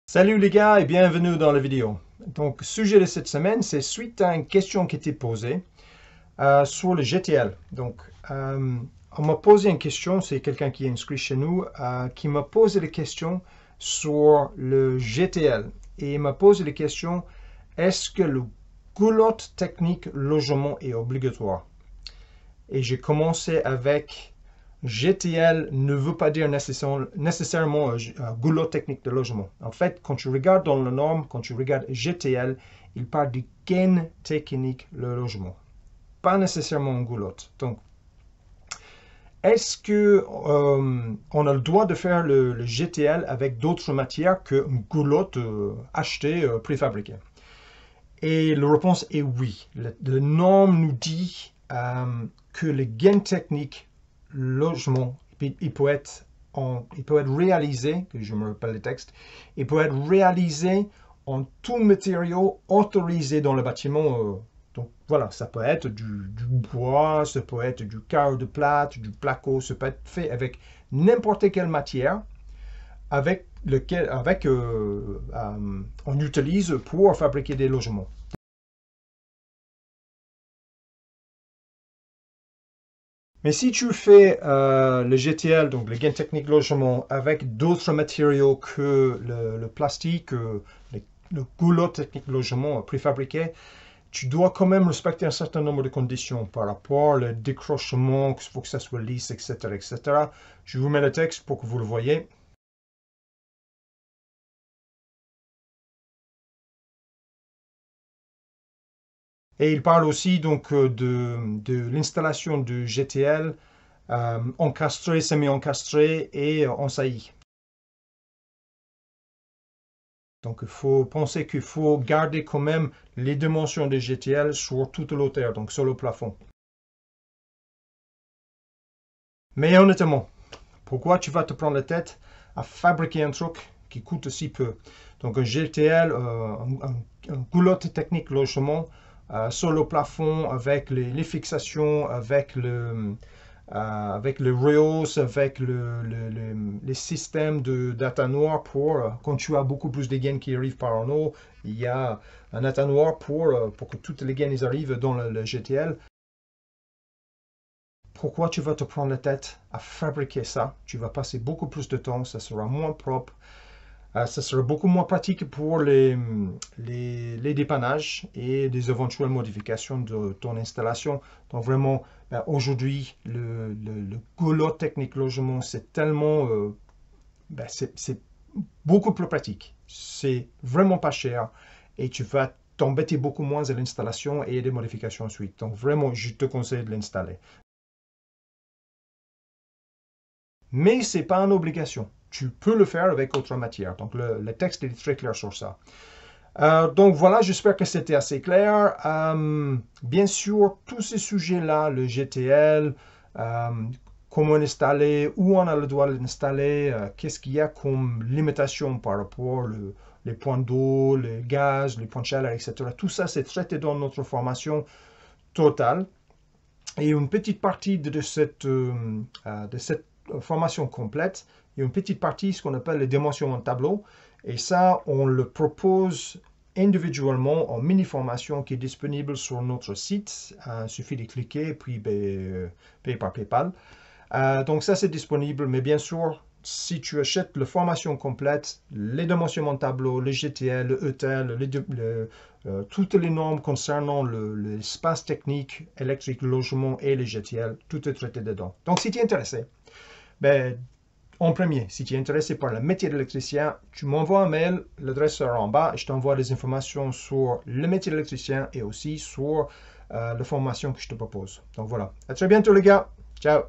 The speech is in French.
Salut les gars et bienvenue dans la vidéo. Donc, sujet de cette semaine, c'est suite à une question qui était posée sur le GTL. Donc, on m'a posé une question, c'est quelqu'un qui est inscrit chez nous, qui m'a posé la question sur le GTL. Et il m'a posé la question, est-ce que le goulotte technique logement est obligatoire? Et j'ai commencé avec GTL ne veut pas dire nécessairement goulot technique de logement. En fait, quand tu regardes dans la norme, quand tu regardes GTL, il parle du gain technique de logement, pas nécessairement un goulot. Donc, est-ce que on a le droit de faire le GTL avec d'autres matières qu'une goulotte achetée préfabriquée? Et la réponse est oui. La norme nous dit que le gain technique logement, il peut être réalisé, que je me rappelle le texte, il peut être réalisé en tout matériau autorisé dans le bâtiment. Donc voilà, ça peut être du bois, ça peut être du carreau de plâtre, du placo, ça peut être fait avec n'importe quelle matière avec lequel on utilise pour fabriquer des logements. Mais si tu fais le GTL, donc le gain technique logement, avec d'autres matériaux que le plastique, le goulot technique logement préfabriqué, tu dois quand même respecter un certain nombre de conditions par rapport au décrochement, qu'il faut que ça soit lisse, etc., etc. Je vous mets le texte pour que vous le voyez. Et il parle aussi donc de l'installation du GTL encastré, semi-encastré et en saillie. Donc, il faut penser qu'il faut garder quand même les dimensions des GTL sur toute l'hauteur, donc sur le plafond. Mais honnêtement, pourquoi tu vas te prendre la tête à fabriquer un truc qui coûte si peu? Donc, un GTL, un goulotte technique logement sur le plafond avec les fixations, avec le Rails, avec les systèmes de data noir pour, quand tu as beaucoup plus de gains qui arrivent par en haut, il y a un data noir pour que toutes les gains arrivent dans le GTL. Pourquoi tu vas te prendre la tête à fabriquer ça? Tu vas passer beaucoup plus de temps, ça sera moins propre, ça sera beaucoup moins pratique pour les dépannages et les éventuelles modifications de ton installation. Donc vraiment, aujourd'hui, le goulot technique logement, c'est tellement, c'est beaucoup plus pratique. C'est vraiment pas cher et tu vas t'embêter beaucoup moins à l'installation et des modifications ensuite. Donc vraiment, je te conseille de l'installer. Mais ce n'est pas une obligation. Tu peux le faire avec autre matière. Donc le texte est très clair sur ça. Donc voilà, j'espère que c'était assez clair. Bien sûr, tous ces sujets-là, le GTL, comment l'installer, où on a le droit de l'installer, qu'est-ce qu'il y a comme limitation par rapport les points d'eau, le gaz, les points de chaleur, etc. Tout ça, c'est traité dans notre formation totale. Et une petite partie de cette formation complète, il y a une petite partie, ce qu'on appelle les dimensions en tableau. Et ça, on le propose individuellement en mini-formation qui est disponible sur notre site. Il suffit de cliquer, puis payer par PayPal. Donc ça, c'est disponible. Mais bien sûr, si tu achètes la formation complète, les dimensions en tableau, le GTL, le ETL, toutes les normes concernant l'espace technique, électrique, logement et les GTL, tout est traité dedans. Donc si tu es intéressé, ben, en premier, si tu es intéressé par le métier d'électricien, tu m'envoies un mail, l'adresse sera en bas, et je t'envoie des informations sur le métier d'électricien et aussi sur la formation que je te propose. Donc voilà, à très bientôt les gars, ciao!